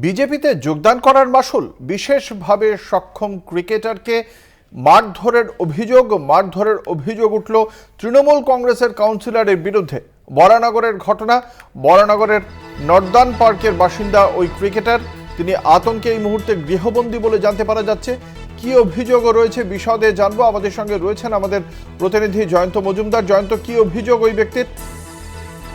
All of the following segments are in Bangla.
বিজেপিতে যোগদান করার মাসুল বিশেষভাবে সক্ষম ক্রিকেটারকে মারধরের অভিযোগ উঠল তৃণমূল কংগ্রেসের কাউন্সিলরের বিরুদ্ধে। বরানগরের ঘটনা। বরানগরের নর্দান পার্কের বাসিন্দা ওই ক্রিকেটার, তিনি আতঙ্কে এই মুহূর্তে গৃহবন্দী বলে জানতে পারা যাচ্ছে। কি অভিযোগ রয়েছে বিশদে জানবো। আমাদের সঙ্গে রয়েছেন আমাদের প্রতিনিধি জয়ন্ত মজুমদার। জয়ন্ত, কি অভিযোগ ওই ব্যক্তির?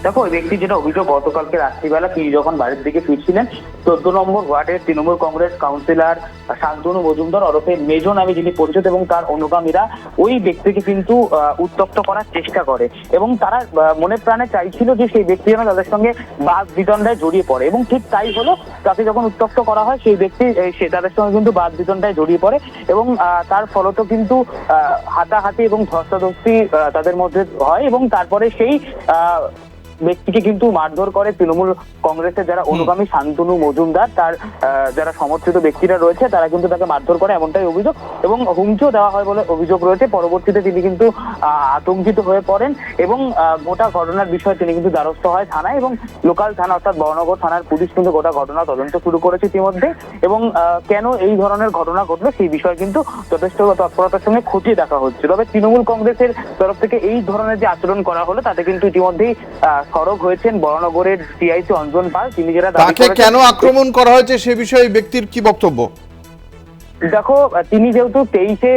দেখো, ওই ব্যক্তি যেটা অভিযোগ, গতকালকে রাত্রিবেলা তিনি যখন বাড়ির দিকে ফিরছিলেন, 14 নম্বর ওয়ার্ডের তৃণমূল কংগ্রেস কাউন্সিলর শান্তনু মজুমদার ওরফে মেজো নামে যিনি পরিচিত এবং তার অনুগামীরা ওই ব্যক্তিকে কিন্তু উত্ত্যক্ত করার চেষ্টা করে এবং তারা মনে প্রাণে চাইছিল যে সেই ব্যক্তি যেন তাদের সঙ্গে বাদ বিতণ্ডায় জড়িয়ে পড়ে এবং ঠিক তাই হলো। তাকে যখন উত্ত্যক্ত করা হয় সেই ব্যক্তি তাদের সঙ্গে কিন্তু বাদ বিতণ্ডায় জড়িয়ে পড়ে এবং তার ফলত কিন্তু হাতাহাতি এবং ধস্তাধস্তি তাদের মধ্যে হয় এবং তারপরে সেই ব্যক্তিকে কিন্তু মারধর করে তৃণমূল কংগ্রেসের যারা অনুগামী শান্তনু মজুমদার, তার যারা সমর্থিত ব্যক্তিরা রয়েছে তারা কিন্তু তাকে মারধর করে, এমনটাই অভিযোগ এবং হুমকিও দেওয়া হয় বলে অভিযোগ রয়েছে। পরবর্তীতে তিনি কিন্তু আতঙ্কিত হয়ে পড়েন এবং গোটা ঘটনার বিষয়ে তিনি কিন্তু দ্বারস্থ হয় থানায় এবং লোকাল থানা অর্থাৎ বরানগর থানার পুলিশ কিন্তু গোটা ঘটনা তদন্ত শুরু করেছে ইতিমধ্যে এবং কেন এই ধরনের ঘটনা ঘটলো সেই বিষয়ে কিন্তু যথেষ্ট তৎপরতার সঙ্গে খতিয়ে দেখা হচ্ছে। তবে তৃণমূল কংগ্রেসের তরফ থেকে এই ধরনের যে আচরণ করা হলো তাতে কিন্তু ইতিমধ্যেই সরব হয়েছেন বরানগরের টিআইসি অঞ্জন পাল। তিনি যেটা তাকে কেন আক্রমণ করা হয়েছে সে বিষয়ে ব্যক্তির কি বক্তব্য? দেখো, তিনি যেহেতু 23-এ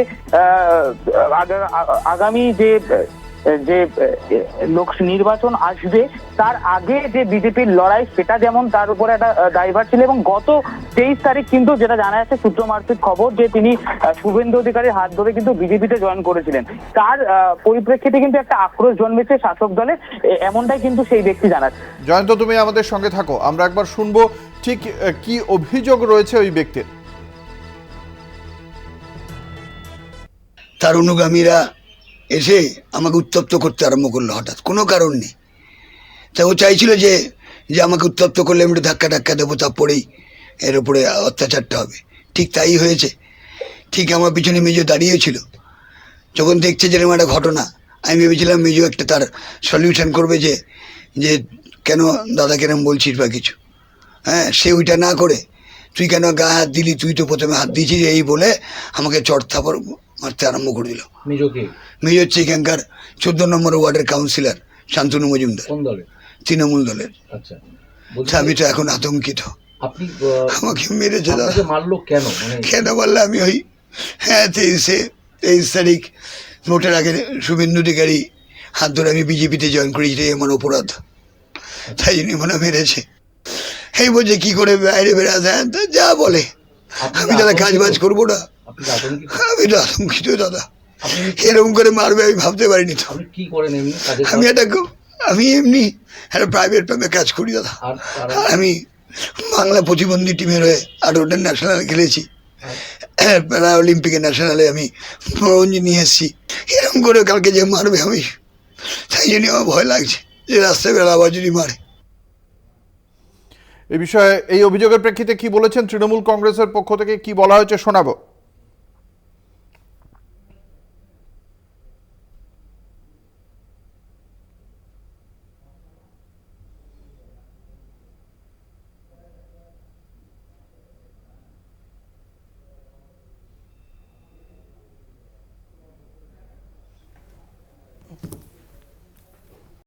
আগামী যে লোক নির্বাচন আসবে তার আগে যে বিজেপির লড়াই সেটা যেমন তার উপরে একটা দায়ভার ছিল এবং গত 23 তারিখ কিন্তু যেটা জানা যাচ্ছে সূত্র মারফত খবর যে তিনি শুভেন্দু অধিকারীর হাত ধরে কিন্তু বিজেপিতে জয়েন করেছিলেন। তার পরিপ্রেক্ষিতে কিন্তু একটা আক্রোশ জন্মেছে শাসক দলের, এমনটাই কিন্তু সেই ব্যক্তি জানাচ্ছে। জয়ন্ত, তুমি আমাদের সঙ্গে থাকো, আমরা একবার শুনবো ঠিক কি অভিযোগ রয়েছে ওই ব্যক্তির। তার অনুগামীরা এসে আমাকে উত্তপ্ত করতে আরম্ভ করলো হঠাৎ, কোনো কারণ নেই। তা ও চাইছিল যে আমাকে উত্তপ্ত করলে আমি একটু ধাক্কা দেবো, তারপরেই এর উপরে অত্যাচারটা হবে। ঠিক তাই হয়েছে। ঠিক আমার পিছনে মেজো দাঁড়িয়েছিল, যখন দেখছে যে এরকম একটা ঘটনা, আমি ভেবেছিলাম মেজো একটা তার সলিউশন করবে যে কেন দাদাকে এরকম বলছিস বা কিছু। হ্যাঁ, সে ওইটা না করে তুই কেন গায়ে হাত দিলি, তুই তো প্রথমে হাত দিয়েছিস, এই বলে আমাকে চড়থাপড় মারতে আরম্ভ করে দিল। মেজো হচ্ছে এখানকার 14 নম্বর ওয়ার্ডের কাউন্সিলর শান্তনু মজুমদার, তৃণমূল দলের। আমি তো এখন আতঙ্কিত। আমাকে মেরেছে দাদা। কেন বললে আমি ওই 23 তারিখ ভোটের আগে শুভেন্দু অধিকারী হাত ধরে আমি বিজেপিতে জয়েন করেছি, আমার অপরাধ, তাই জন্য মনে মেরেছে। এই বলছে কি করে বাইরে বেড়াতে যা বলে। আমি দাদা কাজ বাজ করবো না, আমি তো আতঙ্কিত দাদা। এরকম করে মারবে আমি ভাবতে পারিনি তো। আমি এমনি একটা প্রাইভেট ফার্মে কাজ করি দাদা। আমি বাংলা প্রতিবন্ধী টিমের হয়ে 18টা ন্যাশনাল খেলেছি, প্যারা অলিম্পিকে ন্যাশনালে আমি ব্রোঞ্জ নিয়ে এসেছি। এরকম করে কালকে যে মারবে আমি, তাই জন্য আমার ভয় লাগছে যে রাস্তায় বেলা আবার যদি মারে। এই বিষয়ে এই অভিযোগের প্রেক্ষিতে কি বলেছেন তৃণমূল কংগ্রেসের পক্ষ থেকে, কি বলা হয়েছে শোনাবো।